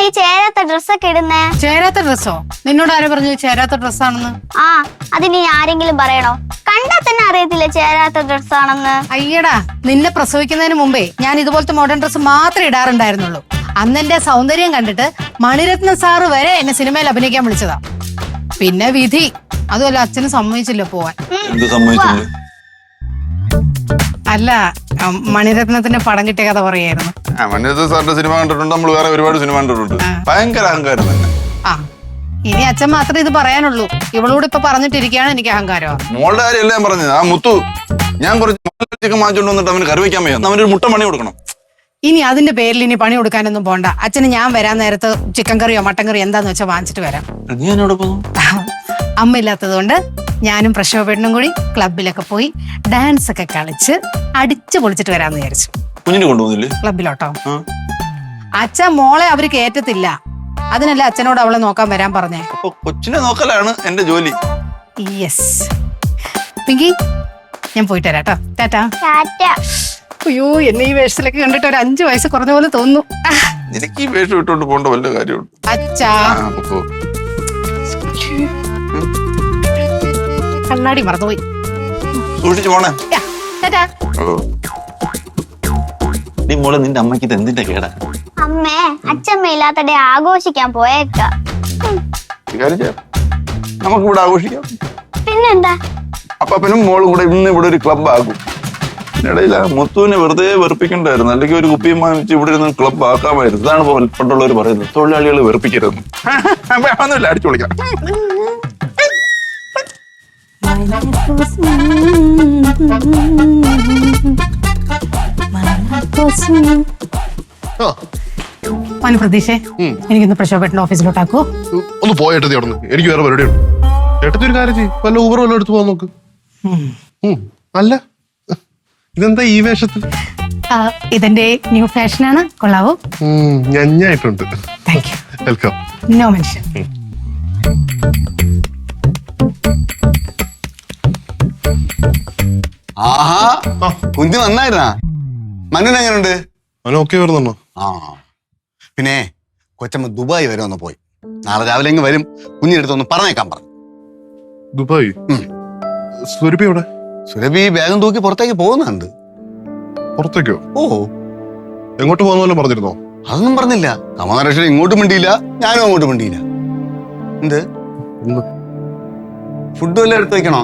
ഈ ചേരാത്ത ഡ്രസ്സൊക്കെ ഇടുന്നേ? ചേരാത്ത ഡ്രസ്സോ? നിന്നോട് ആരും പറഞ്ഞു ചേരാത്ത ഡ്രസ്സാണെന്ന്? ആ, അതിനി ആരെങ്കിലും പറയണോ? കണ്ടാ തന്നെ അറിയത്തില്ല ചേരാത്ത ഡ്രസ്സാണെന്ന്. അയ്യടാ, നിന്നെ പ്രസവിക്കുന്നതിന് മുമ്പേ ഞാൻ ഇതുപോലത്തെ മോഡേൺ ഡ്രസ്സ് മാത്രമേ ഇടാറുണ്ടായിരുന്നുള്ളൂ. അന്ന് എന്റെ സൗന്ദര്യം കണ്ടിട്ട് മണിരത്ന സാറ് വരെ എന്നെ സിനിമയിൽ അഭിനയിക്കാൻ വിളിച്ചതാ. പിന്നെ വിധി, അതുമല്ല അച്ഛന് സമ്മതിച്ചില്ല പോവാൻ. അല്ല, മണിരത്നത്തിന്റെ പടം കിട്ടിയ കഥ പറയായിരുന്നു. മണിരത്ന സാറിന്റെ സിനിമ കണ്ടിട്ടുണ്ട്, നമ്മൾ വേറെ ഒരുപാട് സിനിമ കണ്ടിട്ടുണ്ട്. ഭയങ്കര അഹങ്കാരം തന്നെ. ആ, ഇനി അച്ഛൻ മാത്രമേ ഇത് പറയാനുള്ളൂ. ഇവളോട് ഇപ്പൊ പറഞ്ഞിട്ടിരിക്കുകയാണ് എനിക്ക് അഹങ്കാരം. മോളുടെ കാര്യം എല്ലാം പറഞ്ഞത് ആ മുത്തു. ഞാൻ കുറച്ച് ചിക്കൻ വാങ്ങിച്ചോണ്ട് വന്നിട്ട് അവന് കറി വെക്കാൻ വയ്യ. അവനൊരു മുട്ട പണി കൊടുക്കണം. ഇനി അതിന്റെ പേരിൽ ഇനി പണി കൊടുക്കാനൊന്നും പോണ്ട. അച്ഛന് ഞാൻ വരാൻ നേരത്ത് ചിക്കൻ കറിയോ മട്ടൻ കറിയോ എന്താന്ന് വെച്ചാൽ വാങ്ങിച്ചിട്ട് വരാം. നീ എന്നോട് പോകും? അമ്മ ഇല്ലാത്തത് കൊണ്ട് ഞാനും പ്രശോഭേട്ടനും കൂടി ക്ലബിലൊക്കെ പോയി ഡാൻസ് ഒക്കെ കളിച്ച് അടിച്ചു പൊളിച്ചിട്ട് വരാന്ന് വിചാരിച്ചു. കുഞ്ഞിനെ കൊണ്ടുപോകുന്നില്ലേ ക്ലബിലോട്ടോ? അച്ഛൻ മോളെ അവര് കേറ്റത്തില്ല. അതിനല്ല അച്ഛനോട് അവളെ നോക്കാൻ വരാൻ പറഞ്ഞേ. അപ്പൊ കൊച്ചിനെ നോക്കലാണ് എന്റെ ജോലി. യെസ് പിങ്കി, ഞാൻ പോയിട്ട് വരാം കേട്ടോ. ടാറ്റാ. അയ്യോ, എന്നെ ഈ വേഷത്തിലൊക്കെ കണ്ടിട്ട് ഒരു 5 വയസ്സ് കുറഞ്ഞ പോലെ തോന്നുന്നു. എനിക്ക് ഈ വേഷം ഇട്ടോണ്ട് പോകേണ്ട വല്ല കാര്യമുണ്ട്? അച്ഛാ, കണ്ണാടി മറന്നുപോയി. സൂക്ഷിച്ചു പോണേ. ടാറ്റാ. മോളെ, നിന്റെ അമ്മയ്ക്ക് ഇത് എന്തിന്റെ കേടാ? അമ്മേ, അച്ഛമ്മ ഇല്ലാത്തടെ ആഘോഷിക്കാൻ പോയേക്ക. നമുക്ക് ഇവിടെ ആഘോഷിക്കാം. പിന്നെന്താ? അപ്പനും മോളും കൂടെ ഇന്ന് ഇവിടെ ഒരു ക്ലബ് ആകും. ഇടയില മുത്തുവിനെ വെറുതെ വെറുപ്പിക്കണ്ടായിരുന്നു. അല്ലെങ്കിൽ ഒരു കുപ്പിയും വാങ്ങിച്ച് ഇവിടെ ഇരുന്ന് ക്ലബ് ആക്കാമായിരുന്നു. ഇതാണ് പണ്ടുള്ളവർ പറയുന്നത്, തൊഴിലാളികൾ വെറുപ്പിക്കരുത്. ഒന്നുമില്ല, അടിച്ചു പൊളിക്കാം. പ്രതീക്ഷേ, എനിക്കൊന്ന് പ്രശോഭേട്ടന്റെ ഓഫീസിലോട്ടാക്കോ? ഒന്ന് പോയേട്ടതി അവിടെ നിന്ന്. എനിക്ക് വേറെ പരിപാടി ഉണ്ട്. ഏട്ടത്തി ഒരു കാര്യം ചെയ്യും, വല്ല ഊബർ വല്ല എടുത്ത് പോകാൻ നോക്ക്. അല്ല, ഇതെന്താ ഈ വേഷത്തിൽ? ഇതെന്റെ ന്യൂ ഫാഷനാണ്. കൊള്ളാവോ? ഞഞ്ഞായിട്ടുണ്ട്. Thank you. Welcome. No mention. ആഹാ, കുഞ്ഞ് നന്നായിരുന്നാ? മനുവിന് എങ്ങനെയുണ്ട്? ഓക്കെ വരുന്നുണ്ടോ? ആ, പിന്നെ കൊച്ചമ്മ ദുബായ് വരെ ഒന്ന് പോയി. നാളെ രാവിലെ ഇങ്ങ് വരും. കുഞ്ഞിനടുത്തൊന്ന് പറഞ്ഞേക്കാൻ പറഞ്ഞു. ദുബായ്? സുരഭി എവിടെ? സുരഭി ബാഗും തൂക്കി പുറത്തേക്ക് പോകുന്നുണ്ട്. പുറത്തേക്കോ? ഓ, എങ്ങോട്ട് പോകുന്ന പറഞ്ഞിരുന്നോ? അതൊന്നും പറഞ്ഞില്ല. കമലാരക്ഷരം ഇങ്ങോട്ടും മിണ്ടിയില്ല, ഞാനും അങ്ങോട്ടും മിണ്ടിയില്ല. എന്ത് ഫുഡ് വല്ലതും എടുത്ത് വെക്കണോ?